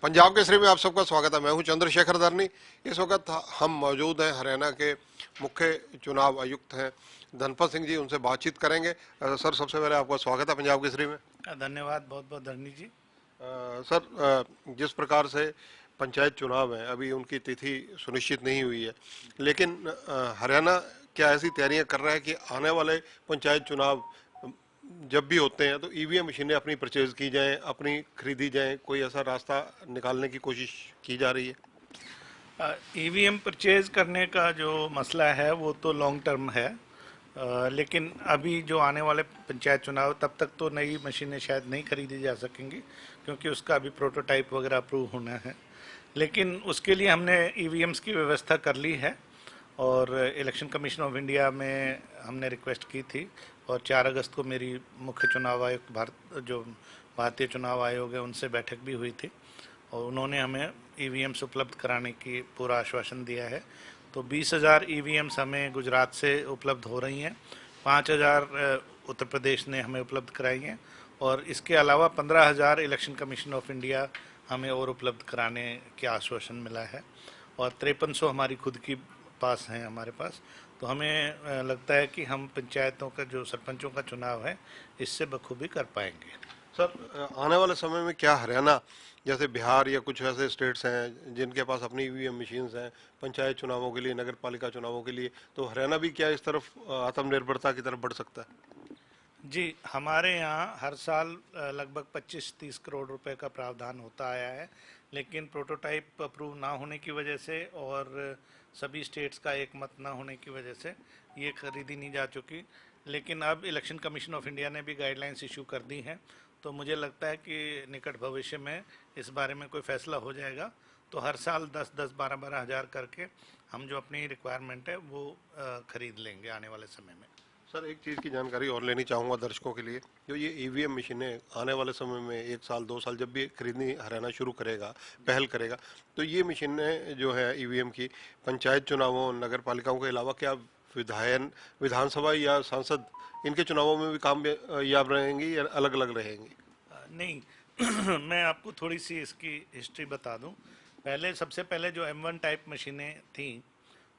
पंजाब केसरी में आप सबका स्वागत है। मैं हूं चंद्रशेखर धरनी। इस वक्त हम मौजूद हैं हरियाणा के मुख्य चुनाव आयुक्त हैं धनपत सिंह जी, उनसे बातचीत करेंगे। सर, सबसे पहले आपका स्वागत है पंजाब केसरी में। धन्यवाद, बहुत बहुत धरनी जी। सर, जिस प्रकार से पंचायत चुनाव हैं अभी उनकी तिथि सुनिश्चित नहीं हुई है, लेकिन हरियाणा क्या ऐसी तैयारियां कर रहा है कि आने वाले पंचायत चुनाव जब भी होते हैं तो ईवीएम मशीनें अपनी परचेज की जाएं, अपनी खरीदी जाएं, कोई ऐसा रास्ता निकालने की कोशिश की जा रही है? ईवीएम परचेज करने का जो मसला है वो तो लॉन्ग टर्म है। लेकिन अभी जो आने वाले पंचायत चुनाव तब तक तो नई मशीनें शायद नहीं खरीदी जा सकेंगी, क्योंकि उसका अभी प्रोटोटाइप वगैरह अप्रूव होना है। लेकिन उसके लिए हमने ईवीएम्स की व्यवस्था कर ली है और इलेक्शन कमीशन ऑफ इंडिया में हमने रिक्वेस्ट की थी, और 4 अगस्त को मेरी मुख्य चुनाव आयुक्त भारतीय चुनाव आयोग है उनसे बैठक भी हुई थी, और उन्होंने हमें ईवीएम्स उपलब्ध कराने की पूरा आश्वासन दिया है। तो 20,000 ईवीएम्स हमें गुजरात से उपलब्ध हो रही हैं, 5,000 उत्तर प्रदेश ने हमें उपलब्ध कराई हैं, और इसके अलावा 15,000 इलेक्शन कमीशन ऑफ इंडिया हमें और उपलब्ध कराने का आश्वासन मिला है, और 5300 हमारी खुद की पास हैं हमारे पास। तो हमें लगता है कि हम पंचायतों का जो सरपंचों का चुनाव है इससे बखूबी कर पाएंगे। सर, आने वाले समय में क्या हरियाणा जैसे बिहार या कुछ ऐसे स्टेट्स हैं जिनके पास अपनी ईवीएम मशीन्स हैं पंचायत चुनावों के लिए, नगर पालिका चुनावों के लिए, तो हरियाणा भी क्या इस तरफ आत्मनिर्भरता की तरफ बढ़ सकता है? जी, हमारे यहाँ हर साल लगभग 25-30 करोड़ रुपए का प्रावधान होता आया है, लेकिन प्रोटोटाइप अप्रूव ना होने की वजह से और सभी स्टेट्स का एक मत ना होने की वजह से ये खरीदी नहीं जा चुकी। लेकिन अब इलेक्शन कमीशन ऑफ इंडिया ने भी गाइडलाइंस इशू कर दी हैं, तो मुझे लगता है कि निकट भविष्य में इस बारे में कोई फैसला हो जाएगा। तो हर साल 10-10, 12-12 हज़ार करके हम जो अपनी रिक्वायरमेंट है वो खरीद लेंगे आने वाले समय में। सर, एक चीज़ की जानकारी और लेनी चाहूँगा दर्शकों के लिए। जो ये ईवीएम मशीनें आने वाले समय में 1 साल 2 साल जब भी खरीदनी हरियाणा शुरू करेगा, पहल करेगा, तो ये मशीनें जो है ईवीएम की पंचायत चुनावों नगर पालिकाओं के अलावा क्या विधानसभा या सांसद इनके चुनावों में भी काम याब रहेंगी या अलग अलग रहेंगी? नहीं, मैं आपको थोड़ी सी इसकी हिस्ट्री बता दूं। सबसे पहले जो M1 टाइप मशीनें थी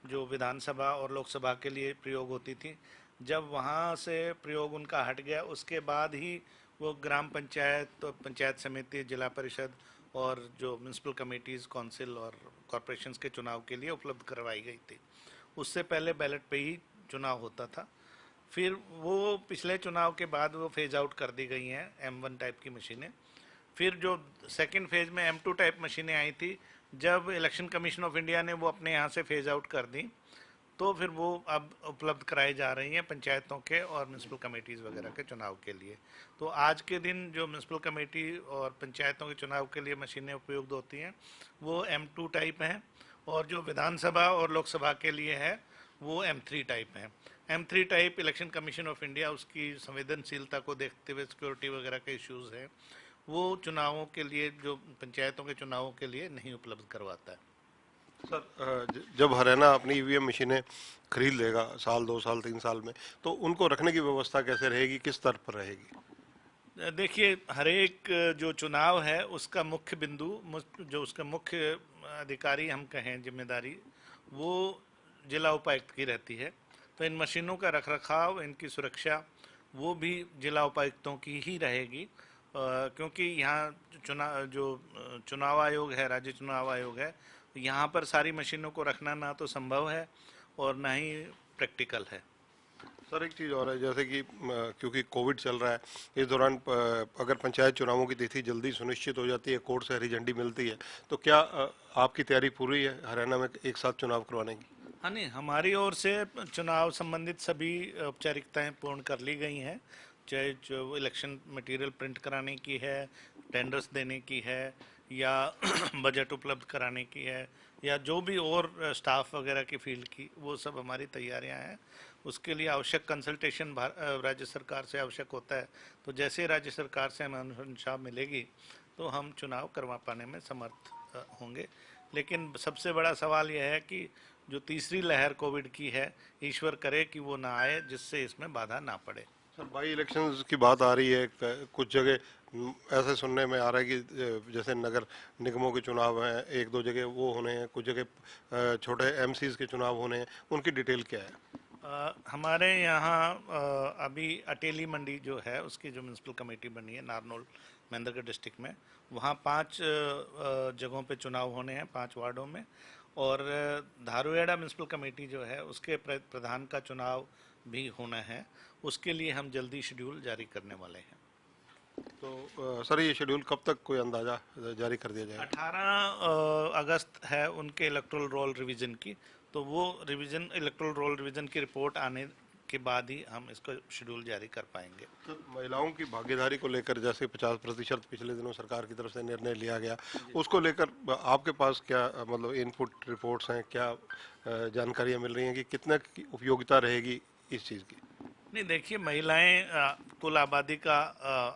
जो विधानसभा और लोकसभा के लिए प्रयोग होती थी, जब वहाँ से प्रयोग उनका हट गया उसके बाद ही वो ग्राम पंचायत, तो पंचायत समिति, जिला परिषद और जो म्यूनसिपल कमेटीज़, काउंसिल और कॉरपोरेशंस के चुनाव के लिए उपलब्ध करवाई गई थी। उससे पहले बैलेट पे ही चुनाव होता था। फिर वो पिछले चुनाव के बाद वो फेज आउट कर दी गई हैं M1 टाइप की मशीनें। फिर जो सेकंड फेज में M2 टाइप मशीनें आई थी, जब इलेक्शन कमीशन ऑफ इंडिया ने वो अपने यहाँ से फेज आउट कर दी, तो फिर वो अब उपलब्ध कराई जा रही हैं पंचायतों के और म्यूनसिपल कमेटीज़ वगैरह के चुनाव के लिए। तो आज के दिन जो म्यूनसिपल कमेटी और पंचायतों के चुनाव के लिए मशीनें उपयुक्त होती हैं वो M2 टाइप हैं, और जो विधानसभा और लोकसभा के लिए है वो M3 टाइप हैं। M3 type election commission of India उसकी संवेदनशीलता को देखते हुए, सिक्योरिटी वगैरह के इश्यूज़ हैं, वो चुनावों के लिए, जो पंचायतों के चुनावों के लिए नहीं उपलब्ध करवाता है। सर, जब हरियाणा अपनी ईवीएम मशीनें खरीद लेगा साल 2 साल 3 साल में, तो उनको रखने की व्यवस्था कैसे रहेगी, किस स्तर पर रहेगी? देखिए, हर एक जो चुनाव है उसका मुख्य बिंदु, जो उसका मुख्य अधिकारी हम कहें जिम्मेदारी, वो जिला उपायुक्त की रहती है। तो इन मशीनों का रखरखाव, इनकी सुरक्षा, वो भी जिला उपायुक्तों की ही रहेगी, क्योंकि यहाँ चुनाव आयोग है, राज्य चुनाव आयोग है, यहाँ पर सारी मशीनों को रखना ना तो संभव है और ना ही प्रैक्टिकल है। सर, एक चीज़ और है, जैसे कि क्योंकि कोविड चल रहा है, इस दौरान अगर पंचायत चुनावों की तिथि जल्दी सुनिश्चित हो जाती है, कोर्ट से हरी झंडी मिलती है, तो क्या आपकी तैयारी पूरी है हरियाणा में एक साथ चुनाव करवाने की? हाँ, नहीं, हमारी ओर से चुनाव संबंधित सभी औपचारिकताएं पूर्ण कर ली गई हैं। चाहे जो इलेक्शन मटेरियल प्रिंट कराने की है, टेंडर्स देने की है, या बजट उपलब्ध कराने की है, या जो भी और स्टाफ वगैरह की फील्ड की, वो सब हमारी तैयारियां हैं। उसके लिए आवश्यक कंसल्टेशन राज्य सरकार से आवश्यक होता है। तो जैसे राज्य सरकार से हमें अनुशंसा मिलेगी तो हम चुनाव करवा पाने में समर्थ होंगे। लेकिन सबसे बड़ा सवाल यह है कि जो तीसरी लहर कोविड की है, ईश्वर करे कि वो ना आए, जिससे इसमें बाधा ना पड़े। सर बाई इलेक्शंस की बात आ रही है, कुछ जगह ऐसे सुनने में आ रहा है कि जैसे नगर निगमों के चुनाव हैं, एक दो जगह वो होने हैं, कुछ जगह छोटे एमसीज के चुनाव होने हैं, उनकी डिटेल क्या है? हमारे यहाँ अभी अटेली मंडी जो है उसकी जो म्यूनसिपल कमेटी बनी है नारनौल महेंद्रगढ़ डिस्ट्रिक्ट में, वहाँ 5 जगहों पे चुनाव होने हैं, 5 वार्डों में। और धारूहेड़ा म्यूनसिपल कमेटी जो है उसके प्रधान का चुनाव भी होना है, उसके लिए हम जल्दी शेड्यूल जारी करने वाले हैं। तो सर ये शेड्यूल कब तक कोई अंदाजा जारी कर दिया जाएगा? 18 अगस्त है उनके इलेक्टोरल रोल रिवीजन की, तो वो रिवीजन इलेक्टोरल रोल रिवीजन की रिपोर्ट आने के बाद ही हम इसको शेड्यूल जारी कर पाएंगे। तो महिलाओं की भागीदारी को लेकर जैसे 50% पिछले दिनों सरकार की तरफ से निर्णय लिया गया, उसको लेकर आपके पास क्या मतलब इनपुट रिपोर्ट्स हैं, क्या जानकारियां मिल रही हैं कि कितना की उपयोगिता रहेगी इस चीज़ की? नहीं, देखिए, महिलाएं कुल आबादी का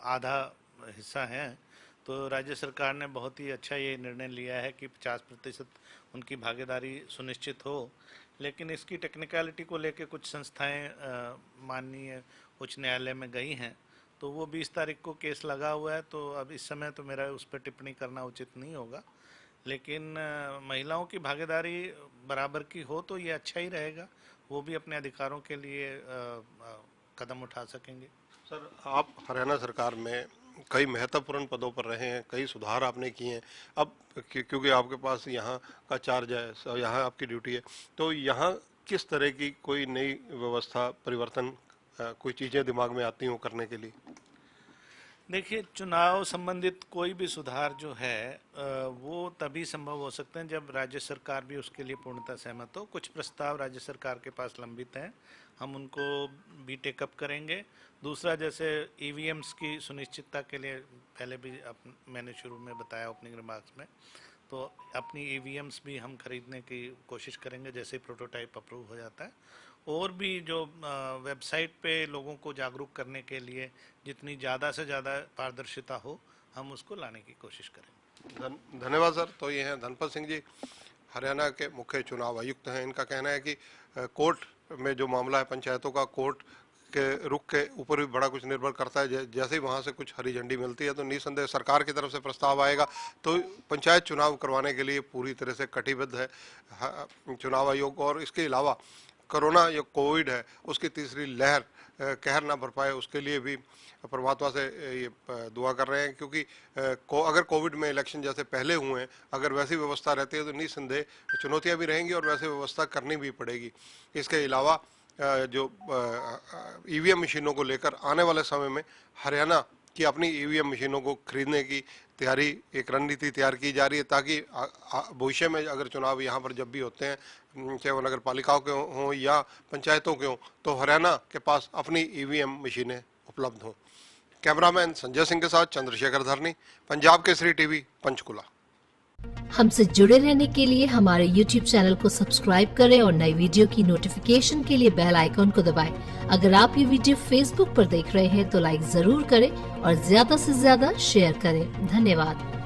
आधा हिस्सा हैं, तो राज्य सरकार ने बहुत ही अच्छा ये निर्णय लिया है कि 50% उनकी भागीदारी सुनिश्चित हो। लेकिन इसकी टेक्निकलिटी को लेकर कुछ संस्थाएं माननीय उच्च न्यायालय में गई हैं, तो वो 20 तारीख को केस लगा हुआ है, तो अब इस समय तो मेरा उस पर टिप्पणी करना उचित नहीं होगा। लेकिन महिलाओं की भागीदारी बराबर की हो तो ये अच्छा ही रहेगा, वो भी अपने अधिकारों के लिए कदम उठा सकेंगे। सर आप हरियाणा सरकार में कई महत्वपूर्ण पदों पर रहे हैं, कई सुधार आपने किए हैं। अब क्योंकि आपके पास यहाँ का चार्ज है, यहाँ आपकी ड्यूटी है, तो यहाँ किस तरह की कोई नई व्यवस्था परिवर्तन कोई चीज़ें दिमाग में आती हों करने के लिए? देखिए, चुनाव संबंधित कोई भी सुधार जो है वो तभी संभव हो सकते हैं जब राज्य सरकार भी उसके लिए पूर्णतः सहमत हो। कुछ प्रस्ताव राज्य सरकार के पास लंबित हैं, हम उनको भी टेकअप करेंगे। दूसरा, जैसे ईवीएम्स की सुनिश्चितता के लिए पहले भी मैंने शुरू में बताया ओपनिंग रिमार्क्स में, तो अपनी ईवीएम्स भी हम खरीदने की कोशिश करेंगे जैसे ही प्रोटोटाइप अप्रूव हो जाता है। और भी जो वेबसाइट पे लोगों को जागरूक करने के लिए जितनी ज़्यादा से ज़्यादा पारदर्शिता हो, हम उसको लाने की कोशिश करेंगे। धन्यवाद सर। तो ये हैं धनपत सिंह जी, हरियाणा के मुख्य चुनाव आयुक्त हैं। इनका कहना है कि कोर्ट में जो मामला है पंचायतों का, कोर्ट के रुख के ऊपर भी बड़ा कुछ निर्भर करता है। जैसे ही वहाँ से कुछ हरी झंडी मिलती है तो निसंदेह सरकार की तरफ से प्रस्ताव आएगा, तो पंचायत चुनाव करवाने के लिए पूरी तरह से कटिबद्ध है चुनाव आयोग। और इसके अलावा कोरोना जो कोविड है उसकी तीसरी लहर कहर ना भर पाए, उसके लिए भी परमात्मा से ये दुआ कर रहे हैं, क्योंकि अगर कोविड में इलेक्शन जैसे पहले हुए हैं, अगर वैसी व्यवस्था रहती है तो निसंदेह चुनौतियां भी रहेंगी और वैसी व्यवस्था करनी भी पड़ेगी। इसके अलावा जो ईवीएम मशीनों को लेकर आने वाले समय में हरियाणा की अपनी ईवीएम मशीनों को खरीदने की तैयारी, एक रणनीति तैयार की जा रही है, ताकि भविष्य में अगर चुनाव यहाँ पर जब भी होते हैं, चाहे वो नगर पालिकाओं के हों या पंचायतों के हों, तो हरियाणा के पास अपनी ईवीएम मशीनें उपलब्ध हों। कैमरामैन संजय सिंह के साथ चंद्रशेखर धरनी, पंजाब केसरी टीवी, पंचकुला। हमसे जुड़े रहने के लिए हमारे YouTube चैनल को सब्सक्राइब करें और नई वीडियो की नोटिफिकेशन के लिए बेल आइकॉन को दबाएं। अगर आप ये वीडियो Facebook पर देख रहे हैं तो लाइक जरूर करें और ज्यादा से ज्यादा शेयर करें। धन्यवाद।